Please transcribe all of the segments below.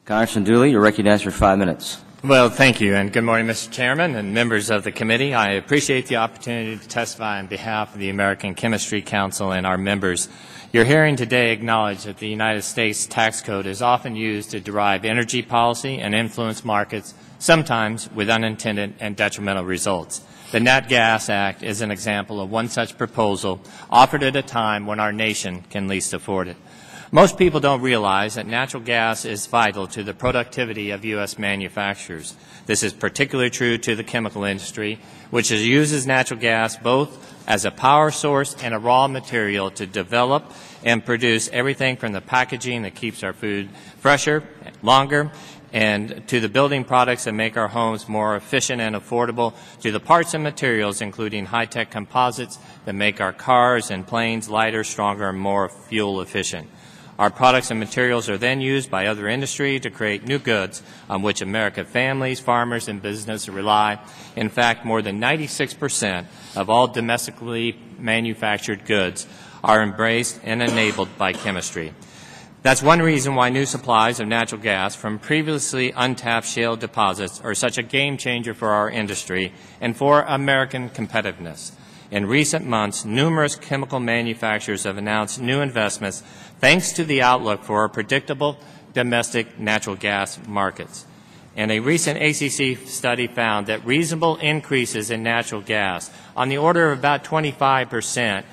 Congressman Dooley, you're recognized for 5 minutes. Well, thank you, and good morning, Mr. Chairman and members of the committee. I appreciate the opportunity to testify on behalf of the American Chemistry Council and our members. Your hearing today acknowledged that the United States tax code is often used to derive energy policy and influence markets, sometimes with unintended and detrimental results. The NAT GAS Act is an example of one such proposal offered at a time when our nation can least afford it. Most people don't realize that natural gas is vital to the productivity of U.S. manufacturers. This is particularly true to the chemical industry, which uses natural gas both as a power source and a raw material to develop and produce everything from the packaging that keeps our food fresher, longer, and to the building products that make our homes more efficient and affordable, to the parts and materials, including high-tech composites that make our cars and planes lighter, stronger, and more fuel efficient. Our products and materials are then used by other industry to create new goods on which American families, farmers, and businesses rely. In fact, more than 96% of all domestically manufactured goods are embraced and enabled by chemistry. That's one reason why new supplies of natural gas from previously untapped shale deposits are such a game changer for our industry and for American competitiveness. In recent months, numerous chemical manufacturers have announced new investments thanks to the outlook for predictable domestic natural gas markets. And a recent ACC study found that reasonable increases in natural gas on the order of about 25%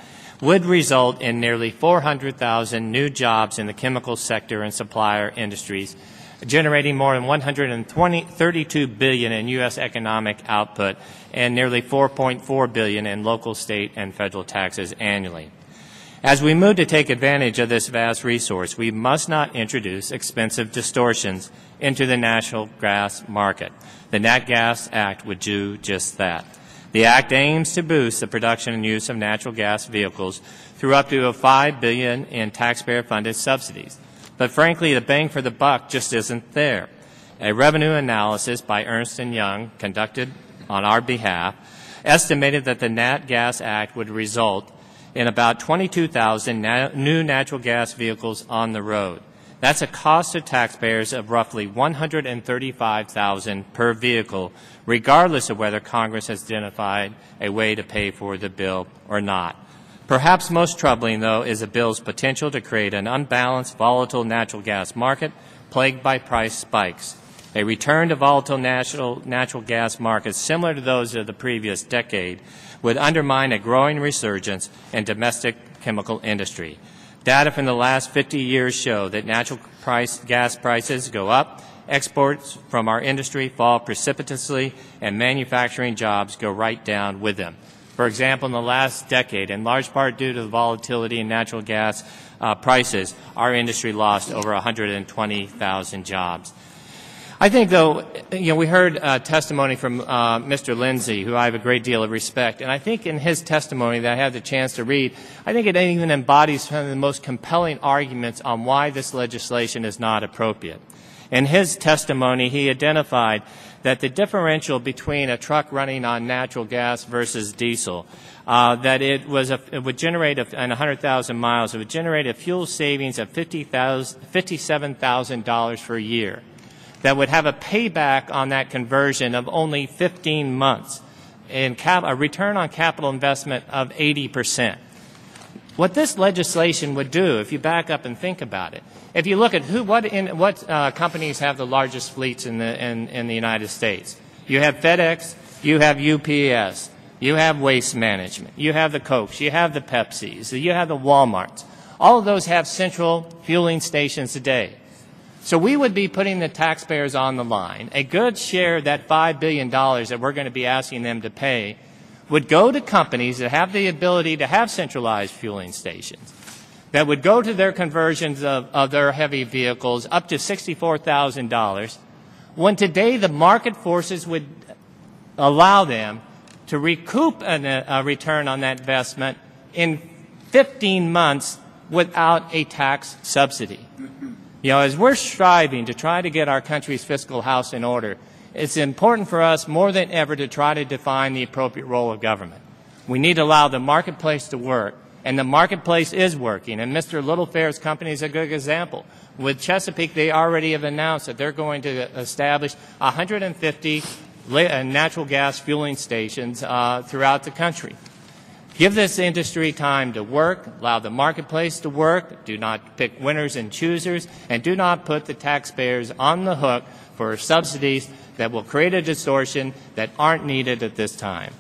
would result in nearly 400,000 new jobs in the chemical sector and supplier industries, generating more than $132 billion in U.S. economic output and nearly $4.4 billion in local, state, and federal taxes annually. As we move to take advantage of this vast resource, we must not introduce expensive distortions into the natural gas market. The NAT GAS Act would do just that. The Act aims to boost the production and use of natural gas vehicles through up to $5 billion in taxpayer-funded subsidies. But frankly, the bang for the buck just isn't there. A revenue analysis by Ernst & Young, conducted on our behalf, estimated that the NAT GAS Act would result in about 22,000 new natural gas vehicles on the road. That's a cost to taxpayers of roughly $135,000 per vehicle, regardless of whether Congress has identified a way to pay for the bill or not. Perhaps most troubling, though, is the bill's potential to create an unbalanced, volatile natural gas market plagued by price spikes. A return to volatile natural gas markets similar to those of the previous decade would undermine a growing resurgence in domestic chemical industry. Data from the last 50 years show that natural gas prices go up, exports from our industry fall precipitously, and manufacturing jobs go right down with them. For example, in the last decade, in large part due to the volatility in natural gas prices, our industry lost over 120,000 jobs. I think, though, we heard testimony from Mr. Lindsay, who I have a great deal of respect, and I think in his testimony that I had the chance to read, I think it even embodies some of the most compelling arguments on why this legislation is not appropriate. In his testimony, he identified that the differential between a truck running on natural gas versus diesel, that it would generate, in 100,000 miles, it would generate a fuel savings of $57,000 per year. That would have a payback on that conversion of only 15 months and a return on capital investment of 80%. What this legislation would do, if you back up and think about it, if you look at what companies have the largest fleets in the United States, you have FedEx, you have UPS, you have Waste Management, you have the Cokes, you have the Pepsis, you have the Walmarts. All of those have central fueling stations today. So we would be putting the taxpayers on the line. A good share of that $5 billion that we're going to be asking them to pay would go to companies that have the ability to have centralized fueling stations, that would go to their conversions of their heavy vehicles up to $64,000, when today the market forces would allow them to recoup a return on that investment in 15 months without a tax subsidy. As we're striving to try to get our country's fiscal house in order, it's important for us more than ever to try to define the appropriate role of government. We need to allow the marketplace to work And the marketplace is working. And Mr. Littlefair's company is a good example. With Chesapeake, they already have announced that they're going to establish 150 natural gas fueling stations throughout the country. Give this industry time to work, allow the marketplace to work, do not pick winners and choosers, and do not put the taxpayers on the hook for subsidies that will create a distortion that aren't needed at this time.